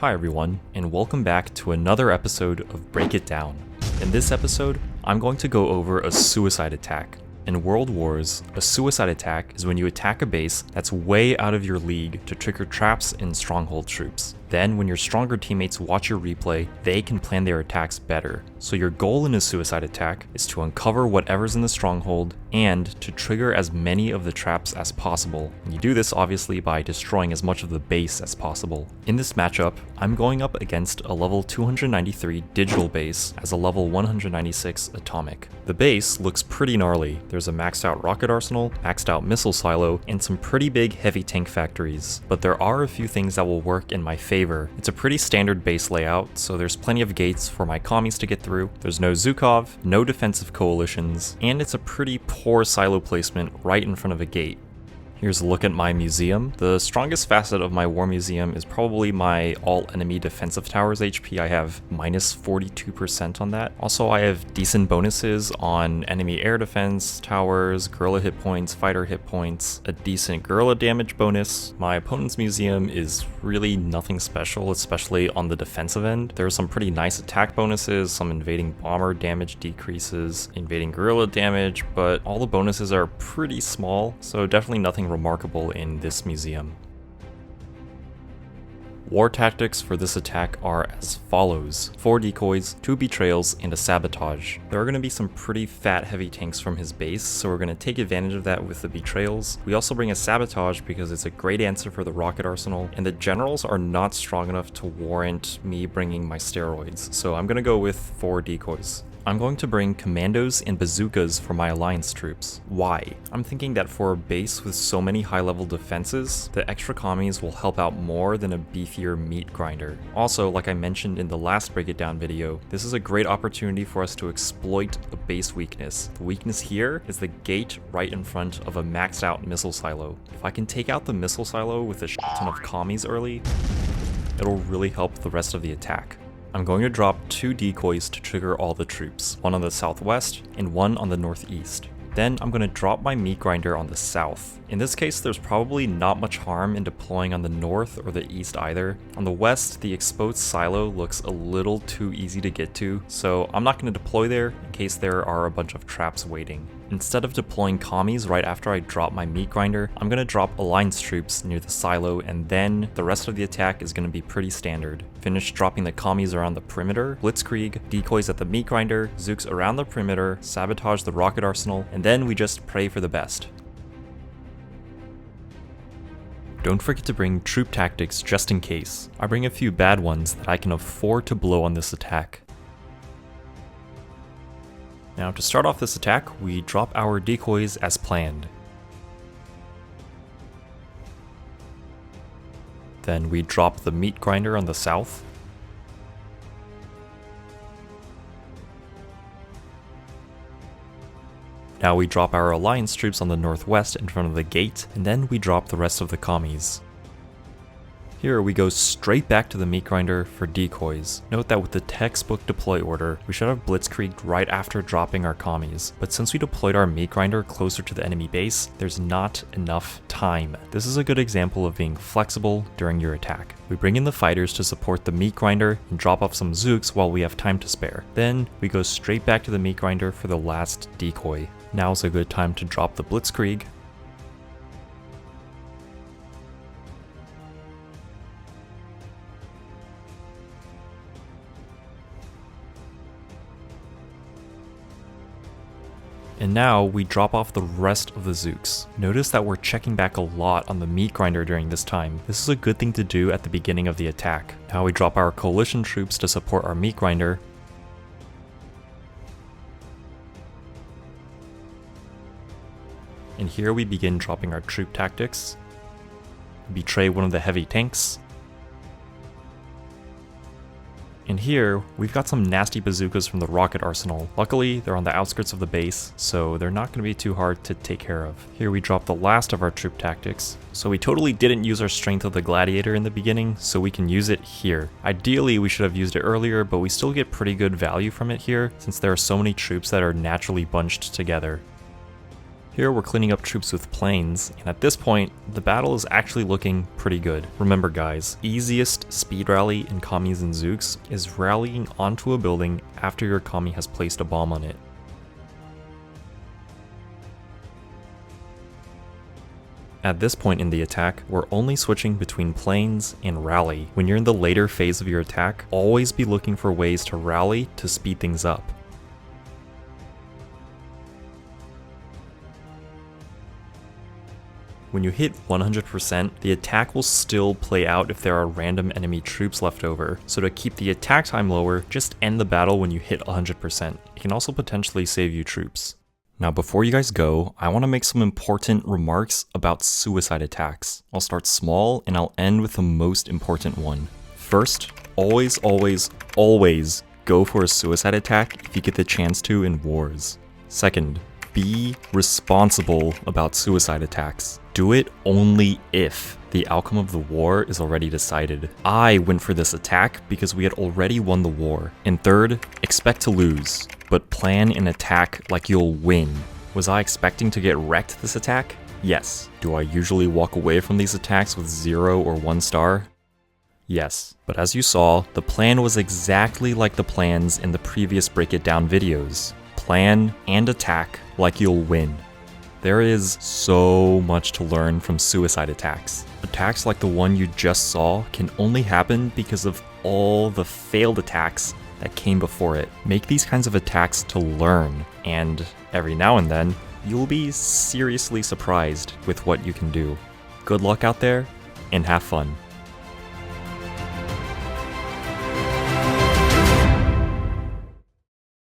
Hi everyone, and welcome back to another episode of Break It Down. In this episode, I'm going to go over a suicide attack. In World Wars, a suicide attack is when you attack a base that's way out of your league to trigger traps in stronghold troops. Then, when your stronger teammates watch your replay, they can plan their attacks better. So your goal in a suicide attack is to uncover whatever's in the stronghold and to trigger as many of the traps as possible. And you do this obviously by destroying as much of the base as possible. In this matchup, I'm going up against a level 293 digital base as a level 196 atomic. The base looks pretty gnarly. There's a maxed out rocket arsenal, maxed out missile silo, and some pretty big heavy tank factories. But there are a few things that will work in my favor. It's a pretty standard base layout, so there's plenty of gates for my commies to get through. There's no Zhukov, no defensive coalitions, and it's a pretty poor silo placement right in front of a gate. Here's a look at my museum. The strongest facet of my war museum is probably my all-enemy defensive towers HP. I have minus 42% on that. Also, I have decent bonuses on enemy air defense, towers, guerrilla hit points, fighter hit points, a decent guerrilla damage bonus. My opponent's museum is really nothing special, especially on the defensive end. There are some pretty nice attack bonuses, some invading bomber damage decreases, invading guerrilla damage, but all the bonuses are pretty small, so definitely nothing remarkable in this museum. War tactics for this attack are as follows: 4 decoys, 2 betrayals, and a sabotage. There are going to be some pretty fat heavy tanks from his base, so we're going to take advantage of that with the betrayals. We also bring a sabotage because it's a great answer for the rocket arsenal, and the generals are not strong enough to warrant me bringing my steroids, so I'm going to go with 4 decoys. I'm going to bring Commandos and Bazookas for my alliance troops. Why? I'm thinking that for a base with so many high-level defenses, the extra commies will help out more than a beefier meat grinder. Also, like I mentioned in the last Break It Down video, this is a great opportunity for us to exploit a base weakness. The weakness here is the gate right in front of a maxed out missile silo. If I can take out the missile silo with a ton of commies early, it'll really help the rest of the attack. I'm going to drop 2 decoys to trigger all the troops, one on the southwest and one on the northeast. Then I'm going to drop my meat grinder on the south. In this case, there's probably not much harm in deploying on the north or the east either. On the west, the exposed silo looks a little too easy to get to, so I'm not going to deploy there in case there are a bunch of traps waiting. Instead of deploying commies right after I drop my meat grinder, I'm going to drop alliance troops near the silo, and then the rest of the attack is going to be pretty standard. Finish dropping the commies around the perimeter, blitzkrieg, decoys at the meat grinder, zooks around the perimeter, sabotage the rocket arsenal, and then we just pray for the best. Don't forget to bring troop tactics just in case. I bring a few bad ones that I can afford to blow on this attack. Now to start off this attack, we drop our decoys as planned. Then we drop the meat grinder on the south. Now we drop our alliance troops on the northwest in front of the gate, and then we drop the rest of the commies. Here we go straight back to the meat grinder for decoys. Note that with the textbook deploy order, we should have blitzkrieged right after dropping our commies, but since we deployed our meat grinder closer to the enemy base, there's not enough time. This is a good example of being flexible during your attack. We bring in the fighters to support the meat grinder and drop off some zooks while we have time to spare. Then we go straight back to the meat grinder for the last decoy. Now's a good time to drop the blitzkrieg. And now we drop off the rest of the zooks. Notice that we're checking back a lot on the meat grinder during this time. This is a good thing to do at the beginning of the attack. Now we drop our coalition troops to support our meat grinder. And here we begin dropping our troop tactics. Betray one of the heavy tanks. And here, we've got some nasty bazookas from the rocket arsenal. Luckily, they're on the outskirts of the base, so they're not going to be too hard to take care of. Here we drop the last of our troop tactics. So we totally didn't use our strength of the gladiator in the beginning, so we can use it here. Ideally, we should have used it earlier, but we still get pretty good value from it here, since there are so many troops that are naturally bunched together. Here we're cleaning up troops with planes, and at this point, the battle is actually looking pretty good. Remember guys, easiest speed rally in Commies and Zooks is rallying onto a building after your commie has placed a bomb on it. At this point in the attack, we're only switching between planes and rally. When you're in the later phase of your attack, always be looking for ways to rally to speed things up. When you hit 100%, the attack will still play out if there are random enemy troops left over, so to keep the attack time lower, just end the battle when you hit 100%. It can also potentially save you troops. Now before you guys go, I want to make some important remarks about suicide attacks. I'll start small and I'll end with the most important one. First, always go for a suicide attack if you get the chance to in wars. Second, be responsible about suicide attacks. Do it only if the outcome of the war is already decided. I went for this attack because we had already won the war. And third, expect to lose, but plan an attack like you'll win. Was I expecting to get wrecked this attack? Yes. Do I usually walk away from these attacks with 0 or 1 star? Yes. But as you saw, the plan was exactly like the plans in the previous Break It Down videos. Plan and attack like you'll win. There is so much to learn from suicide attacks. Attacks like the one you just saw can only happen because of all the failed attacks that came before it. Make these kinds of attacks to learn, and every now and then, you'll be seriously surprised with what you can do. Good luck out there, and have fun.